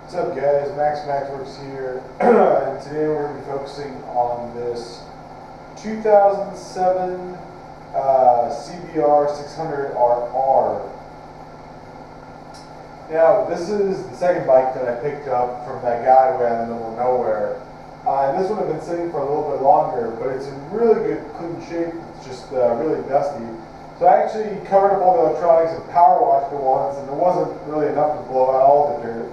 What's up guys, MaksWerks here, and today we're going to be focusing on this 2007 CBR600RR. Now this is the second bike that I picked up from that guy way out in the middle of nowhere. And this one I've been sitting for a little bit longer, but it's in really good clean shape. It's just really dusty. So I actually covered up all the electronics and power washed it once, and there wasn't really enough to blow out all the dirt.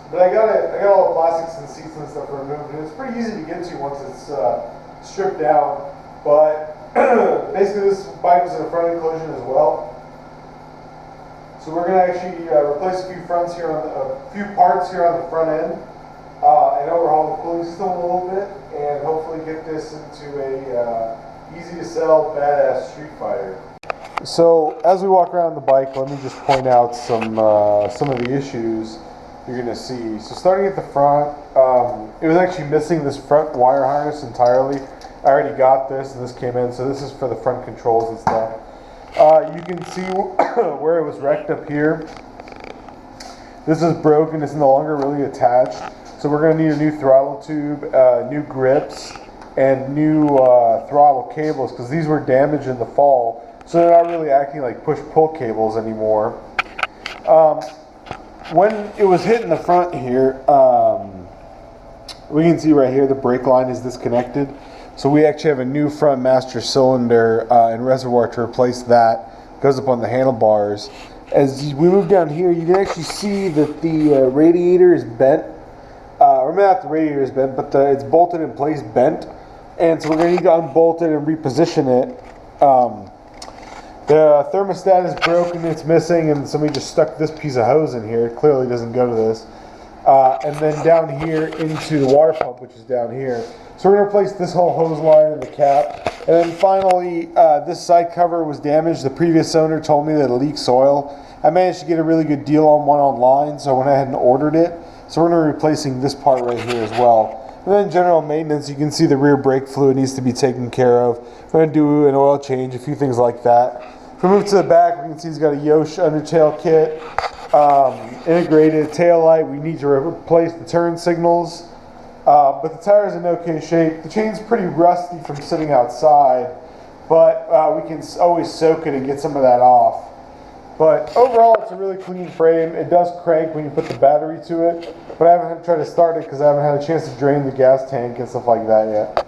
But I got all the plastics and seats and stuff removed, and it's pretty easy to get to once it's stripped down. But basically this bike was in a front end collision as well. So we're going to actually replace a few parts here on the front end, and overhaul the cooling system a little bit, and hopefully get this into a easy to sell badass street fighter. So as we walk around the bike, let me just point out some of the issues you're going to see. So starting at the front, it was actually missing this front wire harness entirely. I already got this, and this came in, so this is for the front controls and stuff. You can see where it was wrecked up here. This is broken, it's no longer really attached. So we're going to need a new throttle tube, new grips, and new throttle cables, because these were damaged in the fall. So they're not really acting like push-pull cables anymore. When it was hitting the front here, we can see right here the brake line is disconnected. So we actually have a new front master cylinder and reservoir to replace that. It goes up on the handlebars. As we move down here, you can actually see that the radiator is bent. Or not the radiator is bent, but it's bolted in place bent. And so we're going to need to unbolt it and reposition it. The thermostat is broken, it's missing, and somebody just stuck this piece of hose in here. It clearly doesn't go to this. And then down here into the water pump, which is down here. So we're going to replace this whole hose line and the cap. And then finally, this side cover was damaged. The previous owner told me that it leaks oil. I managed to get a really good deal on one online, so I went ahead and ordered it. So we're going to be replacing this part right here as well. And then general maintenance, you can see the rear brake fluid needs to be taken care of. We're going to do an oil change, a few things like that. If we move to the back, we can see he's got a Yosh undertail kit, integrated tail light. We need to replace the turn signals, but the tire's in okay shape. The chain's pretty rusty from sitting outside, but we can always soak it and get some of that off. But overall, it's a really clean frame. It does crank when you put the battery to it, but I haven't tried to start it because I haven't had a chance to drain the gas tank and stuff like that yet.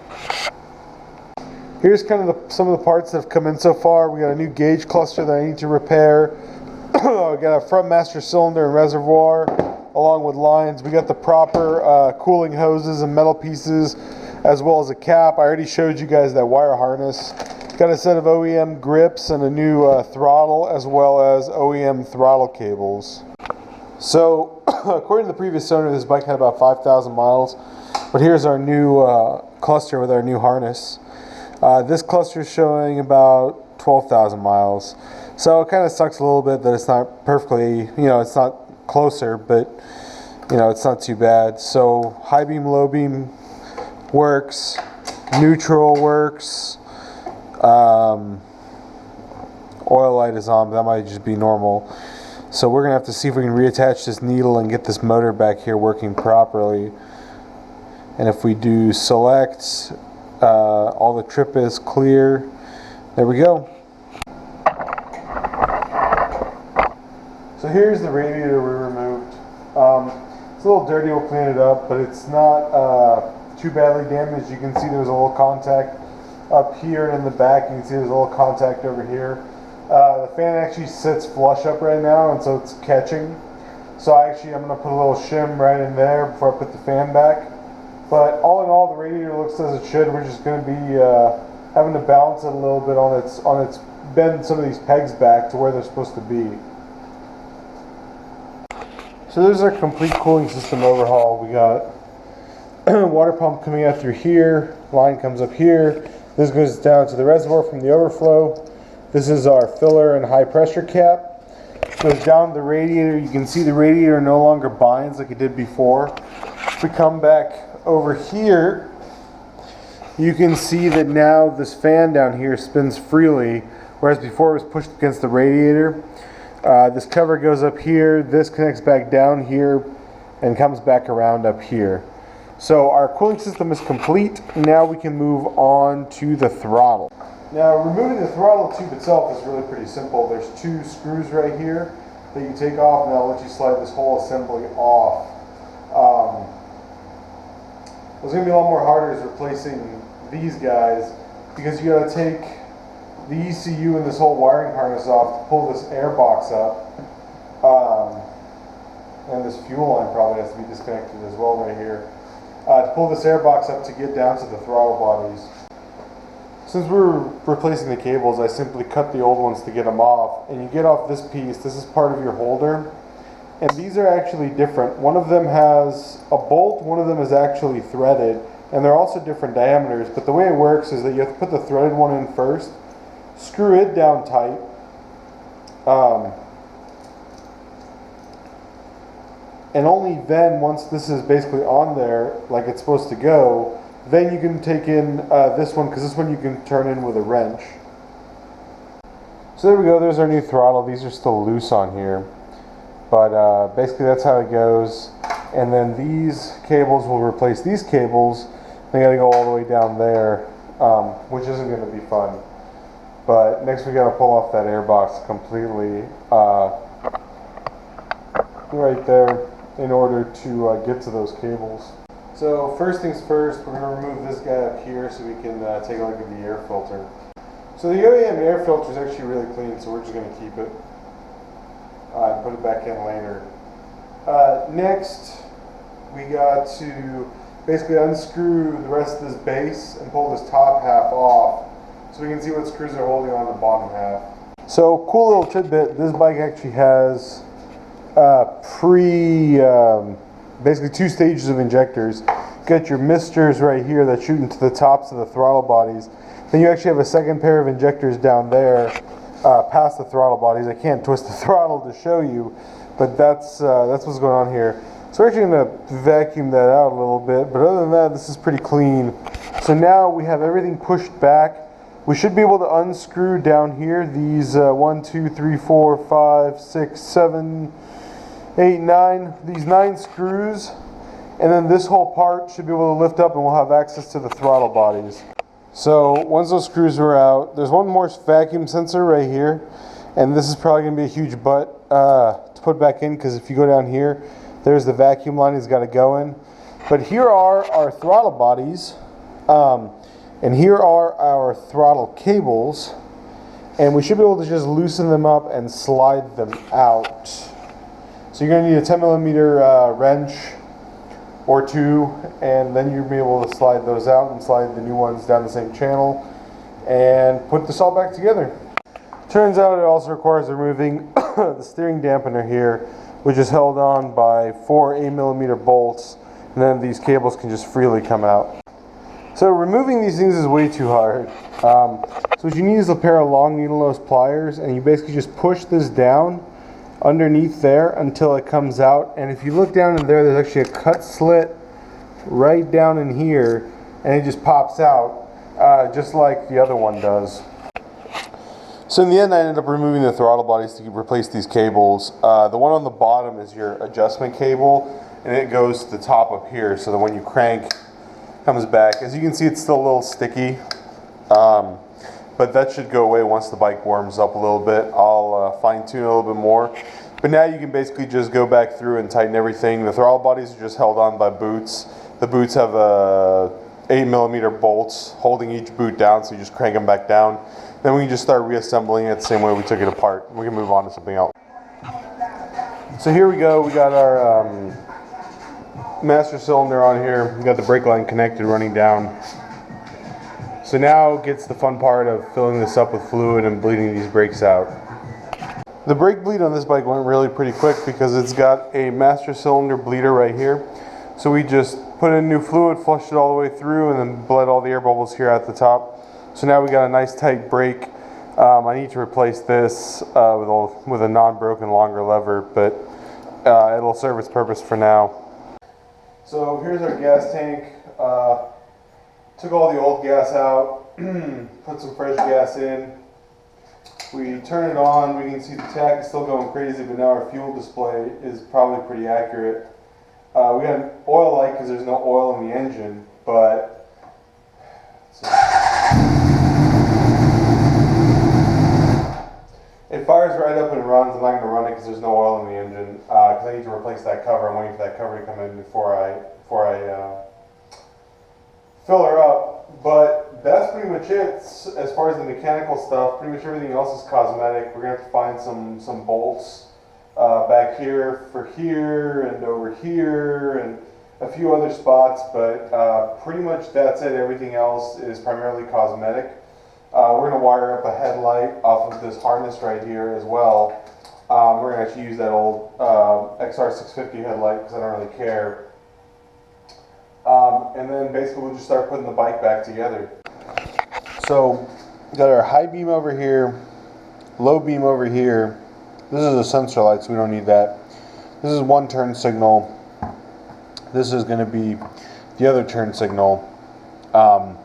Here's kind of some of the parts that have come in so far. We got a new gauge cluster that I need to repair. We got a front master cylinder and reservoir along with lines. We got the proper cooling hoses and metal pieces, as well as a cap. I already showed you guys that wire harness. Got a set of OEM grips and a new throttle, as well as OEM throttle cables. So according to the previous owner, this bike had about 5,000 miles, but here's our new cluster with our new harness. This cluster is showing about 12,000 miles. So it kind of sucks a little bit that it's not perfectly, it's not closer, but it's not too bad. So high beam, low beam works, neutral works, oil light is on, but that might just be normal. So we're gonna have to see if we can reattach this needle and get this motor back here working properly. And if we do select, all the trip is clear. There we go. So here's the radiator we removed. It's a little dirty, we'll clean it up, but it's not too badly damaged. You can see there's a little contact up here and in the back. You can see there's a little contact over here. The fan actually sits flush up right now, and so it's catching. So I'm going to put a little shim right in there before I put the fan back. But all in all, the radiator looks as it should. We're just going to be having to balance it a little bit on its bend some of these pegs back to where they're supposed to be. So there's our complete cooling system overhaul. We got water pump coming out through here, line comes up here. This goes down to the reservoir from the overflow. This is our filler and high pressure cap. It goes down the radiator. You can see the radiator no longer binds like it did before. If we come back over here, you can see that now this fan down here spins freely, whereas before it was pushed against the radiator. This cover goes up here, this connects back down here, and comes back around up here. So our cooling system is complete. Now we can move on to the throttle. Now removing the throttle tube itself is really pretty simple. There's two screws right here that you take off, and I'll let you slide this whole assembly off. What's going to be a lot more harder is replacing these guys, because you got to take the ECU and this whole wiring harness off to pull this air box up. And this fuel line probably has to be disconnected as well right here. To pull this air box up to get down to the throttle bodies. Since we're replacing the cables, I simply cut the old ones to get them off. And you get off this piece, this is part of your holder. And these are actually different. One of them has a bolt, one of them is actually threaded. And they're also different diameters, but the way it works is that you have to put the threaded one in first, screw it down tight, and only then, once this is basically on there like it's supposed to go, then you can take in this one, because this one you can turn in with a wrench. So there we go, there's our new throttle. These are still loose on here, but basically that's how it goes. And then these cables will replace these cables. They got to go all the way down there, which isn't going to be fun. But next we got to pull off that air box completely right there in order to get to those cables. So first things first, we're going to remove this guy up here so we can take a look at the air filter. So the OEM air filter is actually really clean, so we're just going to keep it and put it back in later. Next, we got to basically unscrew the rest of this base and pull this top half off so we can see what screws are holding on the bottom half. So cool little tidbit, this bike actually has basically two stages of injectors. You got your misters right here that shoot into the tops of the throttle bodies. Then you actually have a second pair of injectors down there past the throttle bodies. I can't twist the throttle to show you, but that's what's going on here. So we're actually going to vacuum that out a little bit, but other than that, this is pretty clean. So now we have everything pushed back. We should be able to unscrew down here these 1, 2, 3, 4, 5, 6, 7, 8, 9, these 9 screws, and then this whole part should be able to lift up and we'll have access to the throttle bodies. So once those screws are out, there's one more vacuum sensor right here, and this is probably going to be a huge butt to put back in, because if you go down here, there's the vacuum line he's got to go in. But here are our throttle bodies, and here are our throttle cables, and we should be able to just loosen them up and slide them out. So you're going to need a 10mm wrench or two, and then you'll be able to slide those out and slide the new ones down the same channel and put this all back together. Turns out it also requires removing the steering dampener here, which is held on by 4 8mm bolts, and then these cables can just freely come out. So removing these things is way too hard. So what you need is a pair of long needle nose pliers, and you basically just push this down underneath there until it comes out. And if you look down in there, there's actually a cut slit right down in here, and it just pops out just like the other one does. So in the end, I ended up removing the throttle bodies to replace these cables. The one on the bottom is your adjustment cable, and it goes to the top up here, so that when you crank, it comes back. As you can see, it's still a little sticky, but that should go away once the bike warms up a little bit. I'll fine tune a little bit more. But now you can basically just go back through and tighten everything. The throttle bodies are just held on by boots. The boots have 8mm bolts holding each boot down, so you just crank them back down. Then we can just start reassembling it the same way we took it apart. We can move on to something else. So here we go. We got our master cylinder on here. We got the brake line connected, running down. So now gets the fun part of filling this up with fluid and bleeding these brakes out. The brake bleed on this bike went really pretty quick because it's got a master cylinder bleeder right here. So we just put in new fluid, flushed it all the way through, and then bled all the air bubbles here at the top. So now we got a nice tight brake. I need to replace this with a non-broken longer lever, but it'll serve its purpose for now. So here's our gas tank. Took all the old gas out, put some fresh gas in. We turn it on, we can see the tach is still going crazy, but now our fuel display is probably pretty accurate. We got an oil light because there's no oil in the engine, but it fires right up and runs. I'm not going to run it because there's no oil in the engine because I need to replace that cover. I'm waiting for that cover to come in before I fill her up. But that's pretty much it as far as the mechanical stuff. Pretty much everything else is cosmetic. We're going to have to find some bolts back here for here and over here and a few other spots, but pretty much that's it. Everything else is primarily cosmetic. We're going to wire up a headlight off of this harness right here as well. We're going to actually use that old XR650 headlight because I don't really care. And then basically we'll just start putting the bike back together. So, got our high beam over here, low beam over here. This is a sensor light, so we don't need that. This is one turn signal. This is going to be the other turn signal. I'm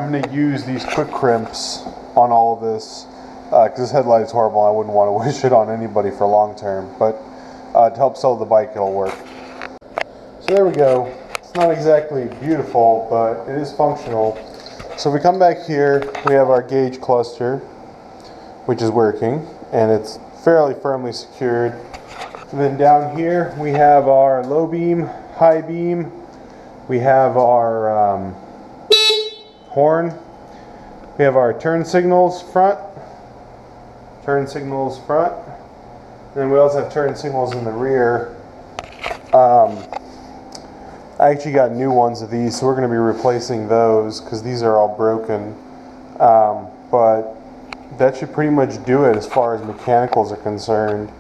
going to use these quick crimps on all of this because this headlight is horrible. I wouldn't want to wish it on anybody for long term, but to help sell the bike, it'll work. So there we go. It's not exactly beautiful, but it is functional. So if we come back here, we have our gauge cluster, which is working, and it's fairly firmly secured. And then down here, we have our low beam, high beam. We have our horn. We have our turn signals front. Turn signals front. And then we also have turn signals in the rear. I actually got new ones of these, so we're going to be replacing those because these are all broken. But that should pretty much do it as far as mechanicals are concerned.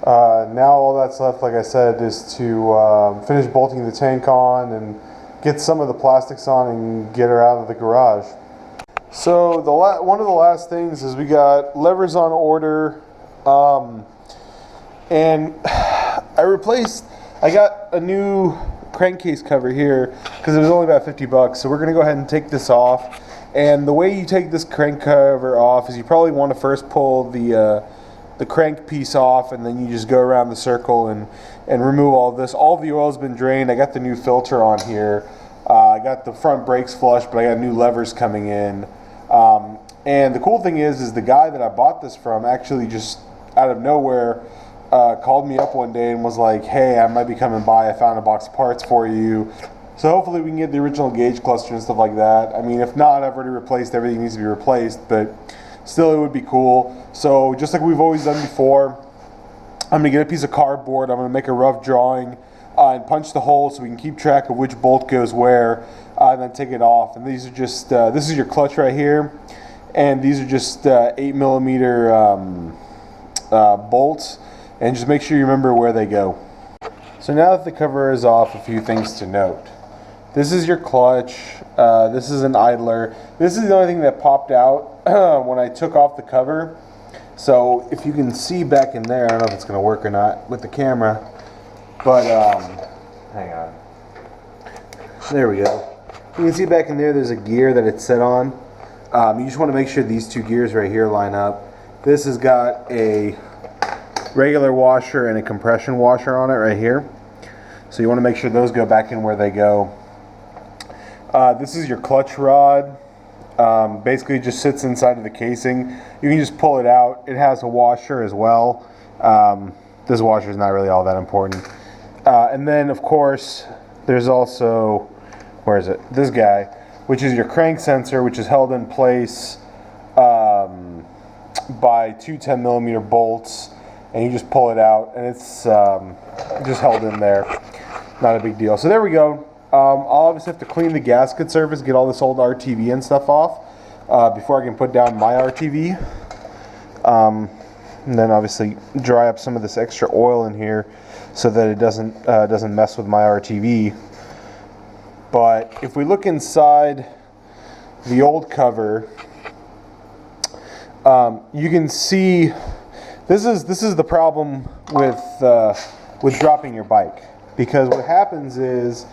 Now all that's left, like I said, is to finish bolting the tank on and get some of the plastics on and get her out of the garage. So one of the last things is we got levers on order, and I got a new crankcase cover here because it was only about 50 bucks. So we're going to go ahead and take this off. And the way you take this crank cover off is you probably want to first pull the crank piece off, and then you just go around the circle and remove all of this. All of the oil's been drained. I got the new filter on here. I got the front brakes flush, but I got new levers coming in. And the cool thing is the guy that I bought this from actually just out of nowhere called me up one day and was like, hey, I might be coming by. I found a box of parts for you. So hopefully we can get the original gauge cluster and stuff like that. I mean, if not, I've already replaced everything needs to be replaced, but still it would be cool. So just like we've always done before, I'm going to get a piece of cardboard. I'm going to make a rough drawing and punch the hole so we can keep track of which bolt goes where, and then take it off. And these are just, this is your clutch right here, and these are just 8mm bolts, and just make sure you remember where they go. So now that the cover is off, a few things to note. This is your clutch. This is an idler. This is the only thing that popped out when I took off the cover. So if you can see back in there, I don't know if it's going to work or not with the camera, but hang on. There we go. You can see back in there, there's a gear that it's set on. You just want to make sure these two gears right here line up. This has got a regular washer and a compression washer on it right here. So you want to make sure those go back in where they go. This is your clutch rod. Basically just sits inside of the casing. You can just pull it out. It has a washer as well. This washer is not really all that important. And then of course there's also, where is it? This guy, which is your crank sensor, which is held in place by two 10mm bolts, and you just pull it out and it's just held in there. Not a big deal. So there we go. I'll obviously have to clean the gasket surface, get all this old RTV and stuff off before I can put down my RTV. And then obviously dry up some of this extra oil in here so that it doesn't mess with my RTV. But if we look inside the old cover, you can see this is the problem with dropping your bike, because what happens is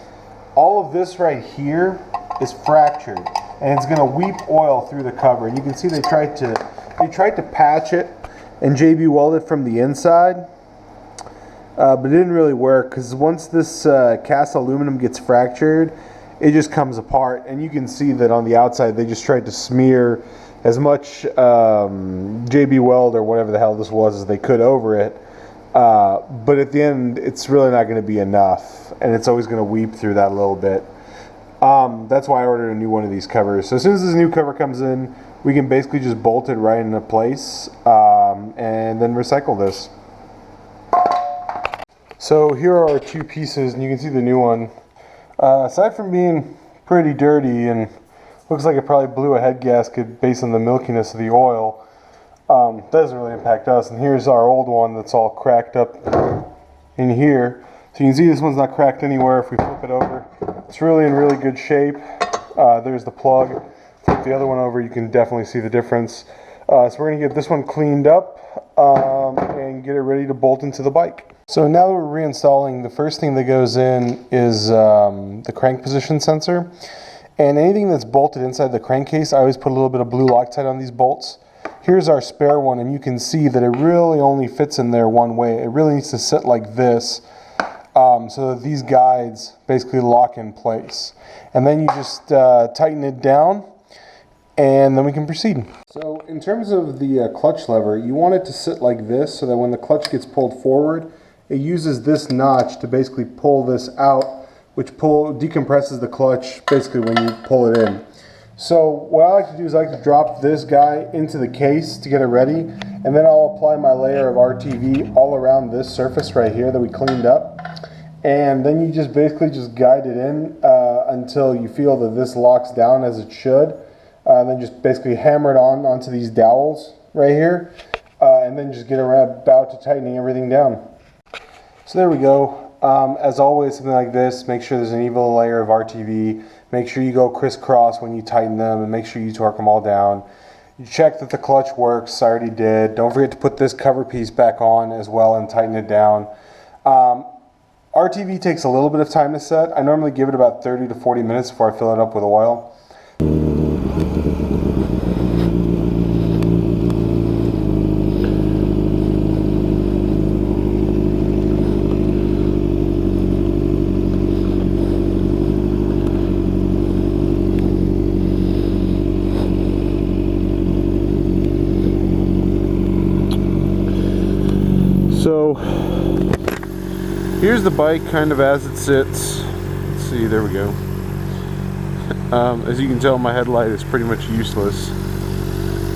all of this right here is fractured and it's going to weep oil through the cover. And you can see they tried to They tried to patch it and JB weld it from the inside, but it didn't really work because once this cast aluminum gets fractured, it just comes apart, and you can see that on the outside they just tried to smear as much JB weld or whatever the hell this was as they could over it, but at the end it's really not going to be enough, and it's always going to weep through that a little bit. That's why I ordered a new one of these covers. So as soon as this new cover comes in, we can basically just bolt it right into place and then recycle this. So here are our two pieces, and you can see the new one. Aside from being pretty dirty and looks like it probably blew a head gasket based on the milkiness of the oil, doesn't really impact us. And here's our old one that's all cracked up in here. So you can see this one's not cracked anywhere. If we flip it over, it's really in really good shape. There's the plug. Flip the other one over, you can definitely see the difference. So we're going to get this one cleaned up and get it ready to bolt into the bike. So now that we're reinstalling, the first thing that goes in is the crank position sensor. And anything that's bolted inside the crankcase, I always put a little bit of blue Loctite on these bolts. Here's our spare one, and you can see that it really only fits in there one way. It really needs to sit like this, so that these guides basically lock in place. And then you just tighten it down, and then we can proceed. So in terms of the clutch lever, you want it to sit like this so that when the clutch gets pulled forward, it uses this notch to basically pull this out, which decompresses the clutch basically when you pull it in. So what I like to do is I like to drop this guy into the case to get it ready, and then I'll apply my layer of RTV all around this surface right here that we cleaned up. And then you just basically just guide it in until you feel that this locks down as it should. Then just basically hammer it onto these dowels right here, and then just get about to tightening everything down. So there we go. As always, something like this, make sure there's an even layer of RTV. Make sure you go crisscross when you tighten them, and make sure you torque them all down. You check that the clutch works. I already did. Don't forget to put this cover piece back on as well and tighten it down. RTV takes a little bit of time to set. I normally give it about 30 to 40 minutes before I fill it up with oil. So here's the bike kind of as it sits. Let's see, there we go. As you can tell, my headlight is pretty much useless.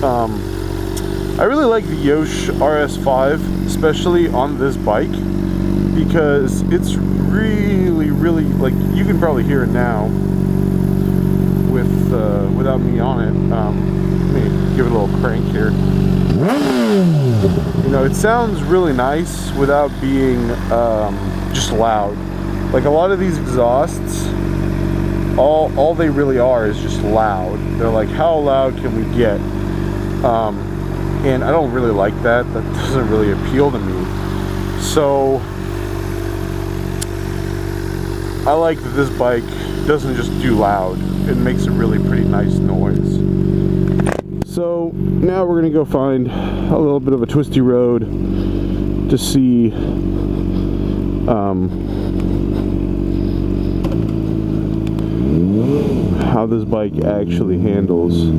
I really like the Yosh RS5, especially on this bike, because it's really, like, you can probably hear it now without me on it. Let me give it a little crank here. You know, it sounds really nice without being just loud. Like a lot of these exhausts, all they really are is just loud. They're like, how loud can we get? And I don't really like that. That doesn't really appeal to me. So I like that this bike doesn't just do loud. It makes a really pretty nice noise. So now we're gonna go find a little bit of a twisty road to see how this bike actually handles.